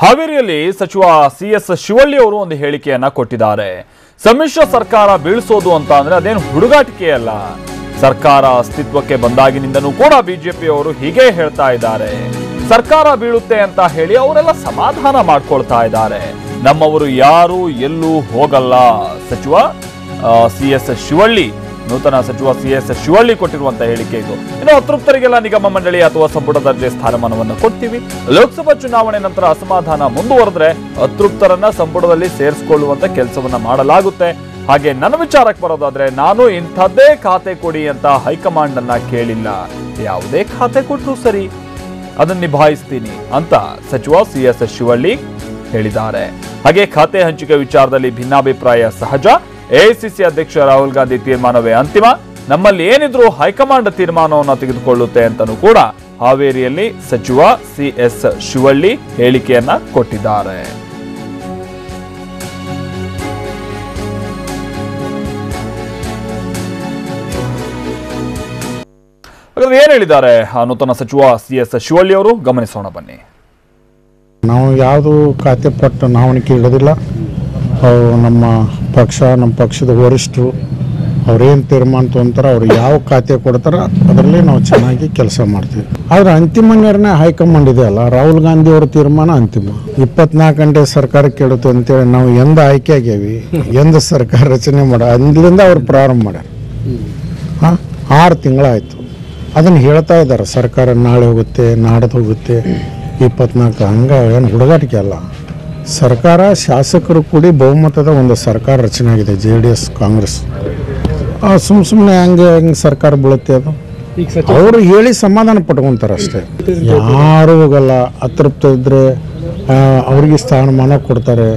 ಹಾವೇರಿಯಲ್ಲಿ ಸಚಿವ ಸಿಎಸ್ ಶಿವಳ್ಳಿ ಅವರು ಒಂದು ಹೇಳಿಕೆಯನ್ನ ಕೊಟ್ಟಿದ್ದಾರೆ. ಸಮ್ಮಿಶ್ರ ಸರ್ಕಾರ ಬೀಳಿಸೋದು ಅಂತ ಅಂದ್ರೆ ಅದೇನು ಹುಡುಗಾಟಿಕೆ ಅಲ್ಲ. ಸರ್ಕಾರ ಅಸ್ತಿತ್ವಕ್ಕೆ ಬಂದಾಗಿನಿಂದನೂ ಕೂಡ ಬಿಜೆಪಿಯವರು ಹೀಗೆ ಹೇಳ್ತಾ ಇದ್ದಾರೆ. ಸರ್ಕಾರ ಬೀಳುತ್ತೆ ಅಂತ ಹೇಳಿ ಅವರೆಲ್ಲ ಸಮಾಧಾನ ಮಾಡ್ಕೊಳ್ತಾ ಇದ್ದಾರೆ. ನಮ್ಮವರು ಯಾರು ಎಲ್ಲೂ ಹೋಗಲ್ಲ. ಸಚಿವ ಸಿಎಸ್ ಶಿವಳ್ಳಿ, ನೂತನ ಸಚಿವ ಸಿಎಸ್ ಶಿವಳ್ಳಿ ಕೊಟ್ಟಿರುವಂತಹ ಹೇಳಿಕೆ ಇದು. ಇನ್ನು ಅತೃಪ್ತರಿಗೆಲ್ಲ ನಿಗಮ ಮಂಡಳಿ ಅಥವಾ ಸಂಪುಟ ದರ್ಜೆ ಸ್ಥಾನಮಾನವನ್ನು ಕೊಡ್ತೀವಿ. ಲೋಕಸಭಾ ಚುನಾವಣೆ ನಂತರ ಅಸಮಾಧಾನ ಮುಂದುವರೆದ್ರೆ ಅತೃಪ್ತರನ್ನ ಸಂಪುಟದಲ್ಲಿ ಸೇರಿಸಿಕೊಳ್ಳುವಂತ ಕೆಲಸವನ್ನ ಮಾಡಲಾಗುತ್ತೆ. ಹಾಗೆ ನನ್ನ ವಿಚಾರಕ್ಕೆ ಬರೋದಾದ್ರೆ ನಾನು ಇಂಥದ್ದೇ ಖಾತೆ ಕೊಡಿ ಅಂತ ಹೈಕಮಾಂಡ್ ಅನ್ನ ಕೇಳಿಲ್ಲ. ಯಾವುದೇ ಖಾತೆ ಕೊಟ್ಟರು ಸರಿ, ಅದನ್ನ ನಿಭಾಯಿಸ್ತೀನಿ ಅಂತ ಸಚಿವ ಸಿಎಸ್ ಶಿವಳ್ಳಿ ಹೇಳಿದ್ದಾರೆ. ಹಾಗೆ ಖಾತೆ ಹಂಚಿಕೆ ವಿಚಾರದಲ್ಲಿ ಭಿನ್ನಾಭಿಪ್ರಾಯ ಸಹಜ. ಎಐಸಿಸಿ ಅಧ್ಯಕ್ಷ ರಾಹುಲ್ ಗಾಂಧಿ ತೀರ್ಮಾನವೇ ಅಂತಿಮ. ನಮ್ಮಲ್ಲಿ ಏನಿದ್ರು ಹೈಕಮಾಂಡ್ ತೀರ್ಮಾನವನ್ನು ತೆಗೆದುಕೊಳ್ಳುತ್ತೆ ಅಂತಲೂ ಕೂಡ ಹಾವೇರಿಯಲ್ಲಿ ಸಚಿವ ಸಿಎಸ್ ಶಿವಳ್ಳಿ ಹೇಳಿಕೆಯನ್ನ ಕೊಟ್ಟಿದ್ದಾರೆ. ಏನ್ ಹೇಳಿದ್ದಾರೆ ನೂತನ ಸಚಿವ ಸಿಎಸ್ ಶಿವಳ್ಳಿ ಅವರು, ಗಮನಿಸೋಣ ಬನ್ನಿ. ನಾವು ಯಾವುದು ಖಾತೆ ಪಟ್ಟು ನಾವಣಿಕೆ ಇಡೋದಿಲ್ಲ. ನಮ್ಮ ಪಕ್ಷ, ನಮ್ಮ ಪಕ್ಷದ ವರಿಷ್ಠರು ಅವ್ರೇನು ತೀರ್ಮಾನ ತೊಗೊಂತಾರೆ, ಅವ್ರು ಯಾವ ಖಾತೆ ಕೊಡ್ತಾರೋ ಅದರಲ್ಲಿ ನಾವು ಚೆನ್ನಾಗಿ ಕೆಲಸ ಮಾಡ್ತೀವಿ. ಆದರೆ ಅಂತಿಮ ನಿರ್ಣಯ ಹೈಕಮಾಂಡ್ ಇದೆಯಲ್ಲ, ರಾಹುಲ್ ಗಾಂಧಿ ಅವರ ತೀರ್ಮಾನ ಅಂತಿಮ. 24 ಗಂಟೆ ಸರ್ಕಾರಕ್ಕೆ ಇಡುತ್ತೆ ಅಂತೇಳಿ ನಾವು ಎಂದ ಆಯ್ಕೆ ಆಗ್ಯಾವಿ, ಎಂದ ಸರ್ಕಾರ ರಚನೆ ಅಂದ್ರಿಂದ ಅವ್ರು ಪ್ರಾರಂಭ ಮಾಡ್ಯಾರ. 6 ತಿಂಗಳಾಯಿತು. ಅದನ್ನು ಹೇಳ್ತಾ ಇದ್ದಾರೆ, ಸರ್ಕಾರ ನಾಳೆ ಹೋಗುತ್ತೆ, ನಾಡ್ದು ಹೋಗುತ್ತೆ, 24. ಹಂಗೆ ಏನು ಹುಡುಗಾಟಿಕೆ ಅಲ್ಲ. ಸರ್ಕಾರ ಶಾಸಕರು ಕೂಡಿ ಬಹುಮತದ ಒಂದು ಸರ್ಕಾರ ರಚನೆ ಆಗಿದೆ, JDS ಕಾಂಗ್ರೆಸ್. ಸುಮ್ಮನೆ ಹಂಗೆ ಸರ್ಕಾರ ಬೀಳುತ್ತೆ. ಅದು ಅವರು ಹೇಳಿ ಸಮಾಧಾನ ಪಟ್ಕೊತಾರೆ ಅಷ್ಟೇ. ಯಾರು ಹೋಗಲ್ಲ. ಅತೃಪ್ತ ಇದ್ದರೆ ಅವ್ರಿಗೆ ಸ್ಥಾನಮಾನ ಕೊಡ್ತಾರೆ.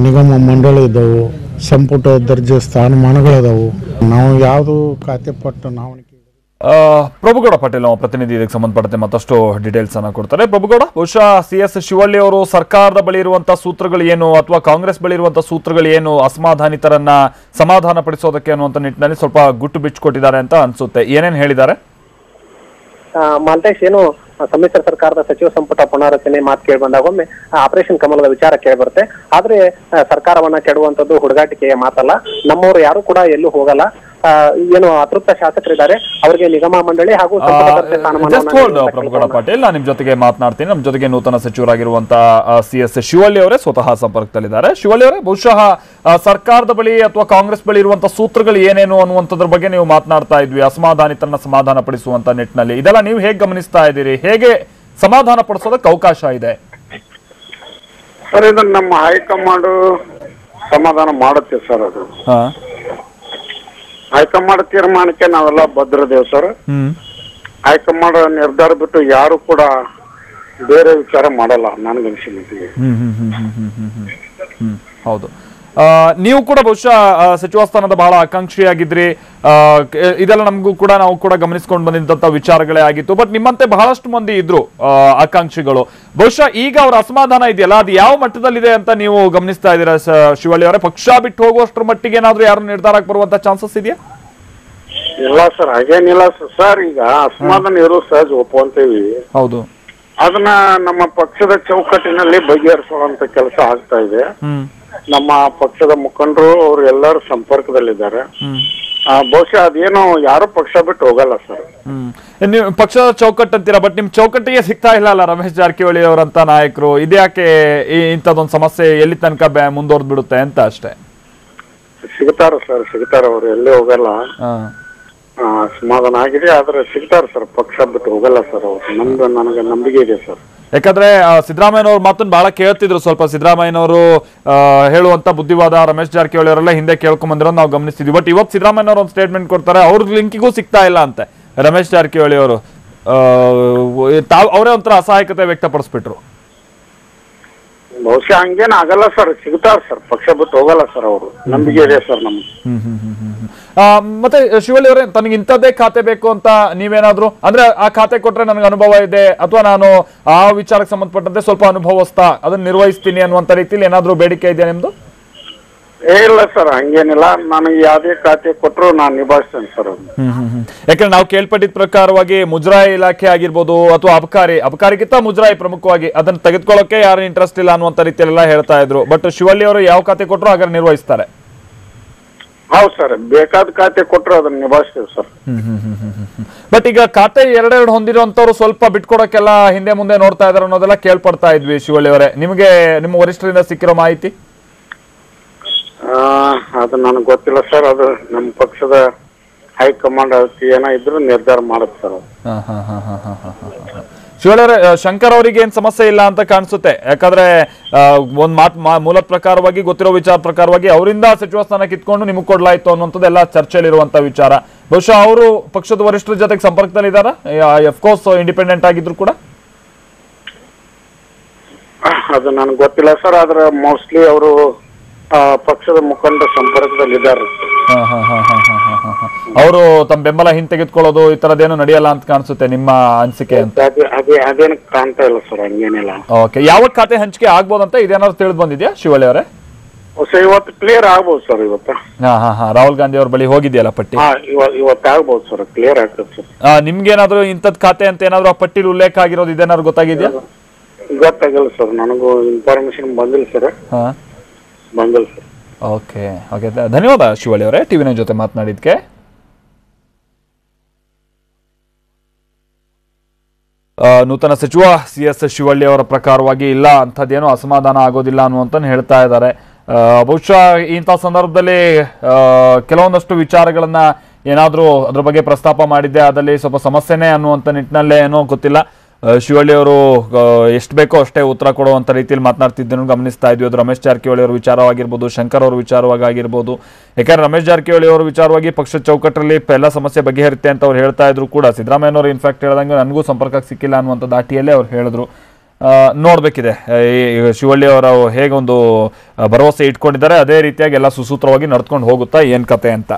ನಿಗಮ ಮಂಡಳಿ ಇದ್ದವು, ಸಂಪುಟ ದರ್ಜೆ ಸ್ಥಾನಮಾನಗಳಿದಾವು. ನಾವು ಯಾವುದು ಖಾತೆ ಪಟ್ಟು ನಾವಣಿಕೆ. ಪ್ರಭುಗೌಡ ಪಾಟೀಲ್ ನಮ್ಮ ಪ್ರತಿನಿಧಿ ಇದಕ್ಕೆ ಸಂಬಂಧಪಟ್ಟಂತೆ ಮತ್ತಷ್ಟು ಡೀಟೇಲ್ಸ್ ಅನ್ನ ಕೊಡ್ತಾರೆ. ಪ್ರಭುಗೌಡ, ಬಹುಶಃ ಸಿಎಸ್ ಶಿವಳ್ಳಿ ಅವರು ಸರ್ಕಾರದ ಬಳಿ ಇರುವಂತಹ ಸೂತ್ರಗಳು ಏನು ಅಥವಾ ಕಾಂಗ್ರೆಸ್ ಬಳಿ ಇರುವಂತಹ ಸೂತ್ರಗಳು ಏನು ಅಸಮಾಧಾನಿತರನ್ನ ಸಮಾಧಾನ ಪಡಿಸೋದಕ್ಕೆ ಅನ್ನುವಂಥ ನಿಟ್ಟಿನಲ್ಲಿ ಸ್ವಲ್ಪ ಗುಟ್ಟು ಬಿಚ್ಚಿಕೊಟ್ಟಿದ್ದಾರೆ ಅಂತ ಅನ್ಸುತ್ತೆ. ಏನೇನು ಹೇಳಿದ್ದಾರೆ? ಮಾಲ್ತೇಶ್, ಏನು ಸಮ್ಮಿಶ್ರ ಸರ್ಕಾರದ ಸಚಿವ ಸಂಪುಟ ಪುನರ್ರಚನೆ ಮಾತು ಕೇಳಿ ಬಂದಾಗೊಮ್ಮೆ ಆಪರೇಷನ್ ಕಮಲದ ವಿಚಾರ ಕೇಳಿ ಬರುತ್ತೆ. ಆದ್ರೆ ಸರ್ಕಾರವನ್ನ ಕೆಡುವಂತದ್ದು ಹುಡುಗಾಟಿಕೆಯ ಮಾತಲ್ಲ. ನಮ್ಮವರು ಯಾರು ಕೂಡ ಎಲ್ಲೂ ಹೋಗಲ್ಲ. ಏನು ಅತೃಪ್ತ ಶಾಸಕರಿದ್ದಾರೆ, ಅವರಿಗೆ ನಿಗಮ ಮಂಡಳಿ ಹಾಗೂ ಪ್ರಭುಗೌಡ ಪಾಟೀಲ್, ನಾನು ನಿಮ್ ಜೊತೆಗೆ ಮಾತನಾಡ್ತೀನಿ. ನಮ್ಮ ಜೊತೆಗೆ ನೂತನ ಸಚಿವರಾಗಿರುವಂತಹ ಸಿಎಸ್ ಶಿವಳ್ಳಿ ಅವರೇ ಸ್ವತಃ ಸಂಪರ್ಕದಲ್ಲಿದ್ದಾರೆ. ಶಿವಳ್ಳಿ ಅವರೇ, ಬಹುಶಃ ಸರ್ಕಾರದ ಬಳಿ ಅಥವಾ ಕಾಂಗ್ರೆಸ್ ಬಳಿ ಇರುವಂತಹ ಸೂತ್ರಗಳು ಏನೇನು ಅನ್ನುವಂಥದ್ರ ಬಗ್ಗೆ ನೀವು ಮಾತನಾಡ್ತಾ ಇದ್ವಿ, ಅಸಮಾಧಾನಿತರನ್ನ ಸಮಾಧಾನ ಪಡಿಸುವಂತ ನಿಟ್ಟಿನಲ್ಲಿ. ಇದೆಲ್ಲ ನೀವು ಹೇಗೆ ಗಮನಿಸ್ತಾ ಇದ್ದೀರಿ? ಹೇಗೆ ಸಮಾಧಾನ ಪಡಿಸೋದಕ್ಕೆ ಅವಕಾಶ ಇದೆ? ಸರ್, ಇದನ್ನ ನಮ್ಮ ಹೈಕಮಾಂಡ್ ಸಮಾಧಾನ ಮಾಡುತ್ತೆ ಸರ್. ಅದು ಹೈಕಮಾಂಡ್ ತೀರ್ಮಾನಕ್ಕೆ ನಾವೆಲ್ಲ ಬದ್ಧರಿದ್ದೇವೆ ಸರ್. ಹೈಕಮಾಂಡ್ ನಿರ್ಧಾರ ಬಿಟ್ಟು ಯಾರು ಕೂಡ ಬೇರೆ ವಿಚಾರ ಮಾಡಲ್ಲ ನನಗನ್ಸಿದ್ದೀವಿ. ಹೌದು, ನೀವು ಕೂಡ ಬಹುಶಃ ಸಚಿವ ಸ್ಥಾನದ ಬಹಳ ಆಕಾಂಕ್ಷಿಯಾಗಿದ್ರಿ. ಇದೆಲ್ಲ ನಮಗೂ ಕೂಡ ನಾವು ಕೂಡ ಗಮನಿಸ್ಕೊಂಡು ಬಂದಿದ್ದಂತ ವಿಚಾರಗಳೇ ಆಗಿತ್ತು. ಬಟ್ ನಿಮ್ಮಂತೆ ಬಹಳಷ್ಟು ಮಂದಿ ಇದ್ರು ಆಕಾಂಕ್ಷಿಗಳು. ಬಹುಶಃ ಈಗ ಅವರ ಅಸಮಾಧಾನ ಇದೆಯಲ್ಲ, ಅದು ಯಾವ ಮಟ್ಟದಲ್ಲಿದೆ ಅಂತ ನೀವು ಗಮನಿಸ್ತಾ ಇದ್ದೀರಾ ಶಿವಳ್ಳಿ ಅವರೇ? ಪಕ್ಷ ಬಿಟ್ಟು ಹೋಗುವಷ್ಟರ ಮಟ್ಟಿಗೆ ಏನಾದ್ರೂ ಯಾರು ನಿರ್ಧಾರಕ್ಕೆ ಬರುವಂತ ಚಾನ್ಸಸ್ ಇದೆಯಾ? ಇಲ್ಲ ಸರ್, ಹಾಗೇನಿಲ್ಲ ಸರ್. ಈಗ ಅಸಮಾಧಾನ ಇರೋ ಸಹಜ ಒಪ್ಪುವಂತೇವಿ. ಹೌದು, ಅದನ್ನ ನಮ್ಮ ಪಕ್ಷದ ಚೌಕಟ್ಟಿನಲ್ಲಿ ಬಗೆಹರಿಸುವಂತ ಕೆಲಸ ಆಗ್ತಾ ಇದೆ. ನಮ್ಮ ಪಕ್ಷದ ಮುಖಂಡರು ಅವರು ಎಲ್ಲರೂ ಸಂಪರ್ಕದಲ್ಲಿದ್ದಾರೆ. ಬಹುಶಃ ಅದೇನು ಯಾರು ಪಕ್ಷ ಬಿಟ್ಟು ಹೋಗಲ್ಲ ಸರ್. ನೀವು ಪಕ್ಷದ ಚೌಕಟ್ಟು ಅಂತೀರಾ, ಬಟ್ ನಿಮ್ ಚೌಕಟ್ಟಿಗೆ ಸಿಗ್ತಾ ಇಲ್ಲ ಅಲ್ಲ ರಮೇಶ್ ಜಾರಕಿಹೊಳಿ ಅವರಂತ ನಾಯಕರು. ಇದ್ಯಾಕೆ ಇಂಥದ್ದೊಂದು ಸಮಸ್ಯೆ ಎಲ್ಲಿ ತನಕ ಮುಂದುವರೆದು ಬಿಡುತ್ತೆ ಅಂತ ಅಷ್ಟೇ. ಸಿಗ್ತಾರ ಸರ್, ಸಿಗ್ತಾರ. ಅವ್ರು ಎಲ್ಲೇ ಹೋಗಲ್ಲ. ಸಮಾಧಾನ ಆಗಿದೆ, ಆದ್ರೆ ಸಿಗ್ತಾರ ಸರ್. ಪಕ್ಷ ಬಿಟ್ಟು ಹೋಗಲ್ಲ ಸರ್ ಅವ್ರು. ನನಗೆ ನಂಬಿಕೆ ಇದೆ ಸರ್. ಯಾಕಂದ್ರೆ ಸಿದ್ದರಾಮಯ್ಯನವ್ರ ಮಾತನ್ನು ಬಹಳ ಕೇಳ್ತಿದ್ರು. ಸ್ವಲ್ಪ ಸಿದ್ದರಾಮಯ್ಯನವರು ಹೇಳುವಂತ ಬುದ್ಧಿವಾದ ರಮೇಶ್ ಜಾರಕಿಹೊಳಿ ಅವರೆಲ್ಲ ಹಿಂದೆ ಕೇಳ್ಕೊಂಡ್ ಬಂದಿರೋದು ನಾವು ಗಮನಿಸ್ತಿದ್ವಿ. ಬಟ್ ಇವತ್ತು ಸಿದ್ದರಾಮಯ್ಯನವರು ಒಂದು ಸ್ಟೇಟ್ಮೆಂಟ್ ಕೊಡ್ತಾರೆ, ಅವ್ರ ಲಿಂಕಿಗೂ ಸಿಗ್ತಾ ಇಲ್ಲ ಅಂತೆ ರಮೇಶ್ ಜಾರಕಿಹೊಳಿ ಅವರು. ಅವರೇ ಒಂಥರ ಅಸಹಾಯಕತೆ ವ್ಯಕ್ತಪಡಿಸ್ಬಿಟ್ರು. ಬಹುಶಃ ಹಂಗೇನ್ ಆಗಲ್ಲ ಸರ್, ಸಿಗ್ತಾರ ಸರ್. ಪಕ್ಷ ಬಿಟ್ಟು ಹೋಗಲ್ಲ ಸರ್ ಅವರು. ನಂಬಿಕೆ ಇದೆ ಸರ್ ನಮ್ಗೆ. ಮತ್ತೆ ಶಿವಳ್ಳಿ ಅವರೇ, ತನಗೆ ಇಂಥದ್ದೇ ಖಾತೆ ಬೇಕು ಅಂತ ನೀವೇನಾದ್ರು ಅಂದ್ರೆ ಆ ಖಾತೆ ಕೊಟ್ರೆ ನನಗೆ ಅನುಭವ ಇದೆ ಅಥವಾ ನಾನು ಆ ವಿಚಾರಕ್ಕೆ ಸಂಬಂಧಪಟ್ಟಂತೆ ಸ್ವಲ್ಪ ಅನುಭವಸ್ಥ, ಅದನ್ನ ನಿರ್ವಹಿಸ್ತೀನಿ ಅನ್ನುವಂತ ರೀತಿಯಲ್ಲಿ ಏನಾದ್ರು ಬೇಡಿಕೆ ಇದೆಯಾ ನಿಮ್ದು? ಇಲ್ಲ ಸರ್, ಹಂಗೇನಿಲ್ಲ. ನನಗೆ ಯಾವುದೇ ಖಾತೆ ಕೊಟ್ಟರು ನಾನು ನಿಭಾಯಿಸ್ತೇನೆ ಸರ್ ಅದು. ಯಾಕಂದ್ರೆ ನಾವು ಕೇಳ್ಪಟ್ಟಿದ ಪ್ರಕಾರವಾಗಿ ಮುಜರಾಯಿ ಇಲಾಖೆ ಆಗಿರ್ಬೋದು ಅಥವಾ ಅಬಕಾರಿಗಿಂತ ಮುಜರಾಯಿ ಪ್ರಮುಖವಾಗಿ ಅದನ್ನ ತೆಗೆದುಕೊಳ್ಳೋಕೆ ಯಾರು ಇಂಟ್ರೆಸ್ಟ್ ಇಲ್ಲ ಅನ್ನುವಂತ ರೀತಿಯಲ್ಲೆಲ್ಲ ಹೇಳ್ತಾ ಇದ್ರು. ಬಟ್ ಶಿವಳ್ಳಿ ಅವರು ಯಾವ ಖಾತೆ ಕೊಟ್ಟರು ಹಾಗಾದ್ರೆ ನಿರ್ವಹಿಸ್ತಾರೆ. ಹೌದು ಸರ್, ಬೇಕಾದ ಖಾತೆ ಕೊಟ್ಟರು ಅದನ್ನ ನಿಭಾಯಿಸ್ತೇವೆ ಸರ್. ಬಟ್ ಈಗ ಖಾತೆ ಎರಡೆರಡು ಹೊಂದಿರುವಂತವ್ರು ಸ್ವಲ್ಪ ಬಿಟ್ಕೊಡಕ್ಕೆಲ್ಲ ಹಿಂದೆ ಮುಂದೆ ನೋಡ್ತಾ ಇದಾರೆ ಅನ್ನೋದೆಲ್ಲ ಕೇಳ್ಪಡ್ತಾ ಇದ್ವಿ. ಶಿವಳ್ಳಿ ಅವರೇ, ನಿಮಗೆ ನಿಮ್ಮ ವರಿಷ್ಠರಿಂದ ಸಿಕ್ಕಿರೋ ಮಾಹಿತಿ? ಅದು ನನಗೆ ಗೊತ್ತಿಲ್ಲ ಸರ್. ಅದು ನಮ್ಮ ಪಕ್ಷದ ಹೈಕಮಾಂಡ್ ಅದಕ್ಕೆ ಏನೋ ಇದ್ರು ನಿರ್ಧಾರ ಮಾಡುತ್ತೆ ಸರ್. ಶಿವಳ್ಳಿ ಅವರೇ, ಶಂಕರ್ ಅವರಿಗೆ ಏನ್ ಸಮಸ್ಯೆ ಇಲ್ಲ ಅಂತ ಕಾಣಿಸುತ್ತೆ. ಯಾಕಂದ್ರೆ ಒಂದ್ ಮೂಲ ಪ್ರಕಾರವಾಗಿ ಗೊತ್ತಿರೋ ವಿಚಾರ ಪ್ರಕಾರವಾಗಿ ಅವರಿಂದ ಸಚಿವ ಸ್ಥಾನ ಕಿತ್ಕೊಂಡು ನಿಮಗೆ ಕೊಡ್ಲಾಯ್ತು ಅನ್ನುವಂಥದ್ದೆಲ್ಲ ಚರ್ಚೆಯಲ್ಲಿರುವಂತ ವಿಚಾರ. ಬಹುಶಃ ಅವರು ಪಕ್ಷದ ವರಿಷ್ಠರ ಜೊತೆಗೆ ಸಂಪರ್ಕದಲ್ಲಿ ಇದ್ದಾರಾ? ಅಫ್ಕೋರ್ಸ್ ಇಂಡಿಪೆಂಡೆಂಟ್ ಆಗಿದ್ರು ಕೂಡ ಅದು ನನಗೆ ಗೊತ್ತಿಲ್ಲ ಸರ್. ಆದ್ರೆ ಮೋಸ್ಟ್ಲಿ ಅವರು ಪಕ್ಷದ ಮುಖಂಡ ಸಂಪರ್ಕದಲ್ಲಿ ಇದ್ದಾರೆ. ಅವರು ತಮ್ಮ ಬೆಂಬಲ ಹಿಂತೆಗೆದುಕೊಳ್ಳೋದು ಈ ತರದೇನು ನಡೆಯಲ್ಲ ಅಂತ ಕಾಣಿಸುತ್ತೆ, ನಿಮ್ಮ ಅನಿಸಿಕೆ ಅಂತ? ಅದೇನು ಕಾಣ್ತಾ ಇಲ್ಲ ಸರ್, ಹಂಗೇನಿಲ್ಲ. ಓಕೆ, ಯಾವ ಖಾತೆ ಹಂಚಿಕೆ ಆಗ್ಬೋದಂತ ಇದೇನಾದ್ರು ತಿಳಿದು ಬಂದಿದ್ಯಾ ಶಿವಳ್ಳಿ ಅವರೇ? ಇವತ್ತು ಕ್ಲಿಯರ್ ಆಗ್ಬೋದು ಸರ್. ಇವತ್ತು ರಾಹುಲ್ ಗಾಂಧಿ ಅವ್ರ ಬಳಿ ಹೋಗಿದೆಯಲ್ಲ ಪಟ್ಟಿ? ಇವತ್ತು ಆಗ್ಬೋದು ಸರ್, ಕ್ಲಿಯರ್ ಆಗ್ತದೆ ಸರ್. ನಿಮ್ಗೇನಾದ್ರು ಇಂಥದ್ ಖಾತೆ ಅಂತ ಏನಾದ್ರು ಆ ಪಟ್ಟಿಲಿ ಉಲ್ಲೇಖ ಆಗಿರೋದು ಇದೇನಾದ್ರು ಗೊತ್ತಾಗಿದ್ಯಾ? ಗೊತ್ತಾಗಲ್ಲ ಸರ್, ನನಗೂ ಇನ್ಫಾರ್ಮೇಶನ್ ಬಂದಿಲ್ಲ ಸರ್. ಬಂದಿಲ್ಲ ಸರ್. ಓಕೆ ಓಕೆ, ಧನ್ಯವಾದ ಶಿವಳ್ಳಿ ಅವರೇ ಟಿವಿ9 ಜೊತೆ ಮಾತನಾಡಿದ್ಕೆ. ನೂತನ ಸಚಿವ CS ಶಿವಳ್ಳಿ ಅವರ ಪ್ರಕಾರವಾಗಿ ಇಲ್ಲ, ಅಂಥದ್ದೇನೋ ಅಸಮಾಧಾನ ಆಗೋದಿಲ್ಲ ಅನ್ನುವಂತ ಹೇಳ್ತಾ ಇದ್ದಾರೆ. ಬಹುಶಃ ಇಂಥ ಸಂದರ್ಭದಲ್ಲಿ ಕೆಲವೊಂದಷ್ಟು ವಿಚಾರಗಳನ್ನ ಏನಾದರೂ ಅದ್ರ ಬಗ್ಗೆ ಪ್ರಸ್ತಾಪ ಮಾಡಿದ್ದೆ ಅದಲ್ಲಿ ಸ್ವಲ್ಪ ಸಮಸ್ಯೆನೇ ಅನ್ನುವಂಥ ನಿಟ್ಟಿನಲ್ಲೇ ಏನೋ ಗೊತ್ತಿಲ್ಲ. ಶಿವಳ್ಳಿ ಅವರು ಎಷ್ಟು ಬೇಕೋ ಅಷ್ಟೇ ಉತ್ತರ ಕೊಡುವಂಥ ರೀತಿಯಲ್ಲಿ ಮಾತನಾಡ್ತಿದ್ದನ್ನು ಗಮನಿಸ್ತಾ ಇದ್ವಿ. ಅದು ರಮೇಶ್ ಜಾರಕಿಹೊಳಿ ಅವರ ವಿಚಾರವಾಗಿರ್ಬೋದು, ಶಂಕರ್ ಅವರ ವಿಚಾರವಾಗಿ ಆಗಿರ್ಬೋದು. ಯಾಕಂದ್ರೆ ರಮೇಶ್ ಜಾರಕಿಹೊಳಿ ಅವರ ವಿಚಾರವಾಗಿ ಪಕ್ಷದ ಚೌಕಟ್ಟಲ್ಲಿ ಎಲ್ಲ ಸಮಸ್ಯೆ ಬಗೆಹರಿತೆ ಅಂತ ಅವ್ರು ಹೇಳ್ತಾ ಇದ್ರು ಕೂಡ. ಸಿದ್ದರಾಮಯ್ಯನವರು ಇನ್ಫ್ಯಾಕ್ಟ್ ಹೇಳ್ದಂಗೆ ನನಗೂ ಸಂಪರ್ಕಕ್ಕೆ ಸಿಕ್ಕಿಲ್ಲ ಅನ್ನುವಂಥ ದಾಟಿಯಲ್ಲೇ ಅವ್ರು ಹೇಳಿದ್ರು. ನೋಡ್ಬೇಕಿದೆ ಶಿವಳ್ಳಿ ಅವರು ಹೇಗೆ ಒಂದು ಭರವಸೆ ಇಟ್ಕೊಂಡಿದ್ದಾರೆ, ಅದೇ ರೀತಿಯಾಗಿ ಎಲ್ಲ ಸುಸೂತ್ರವಾಗಿ ನಡ್ಕೊಂಡು ಹೋಗುತ್ತಾ ಏನ್ ಕತೆ ಅಂತ.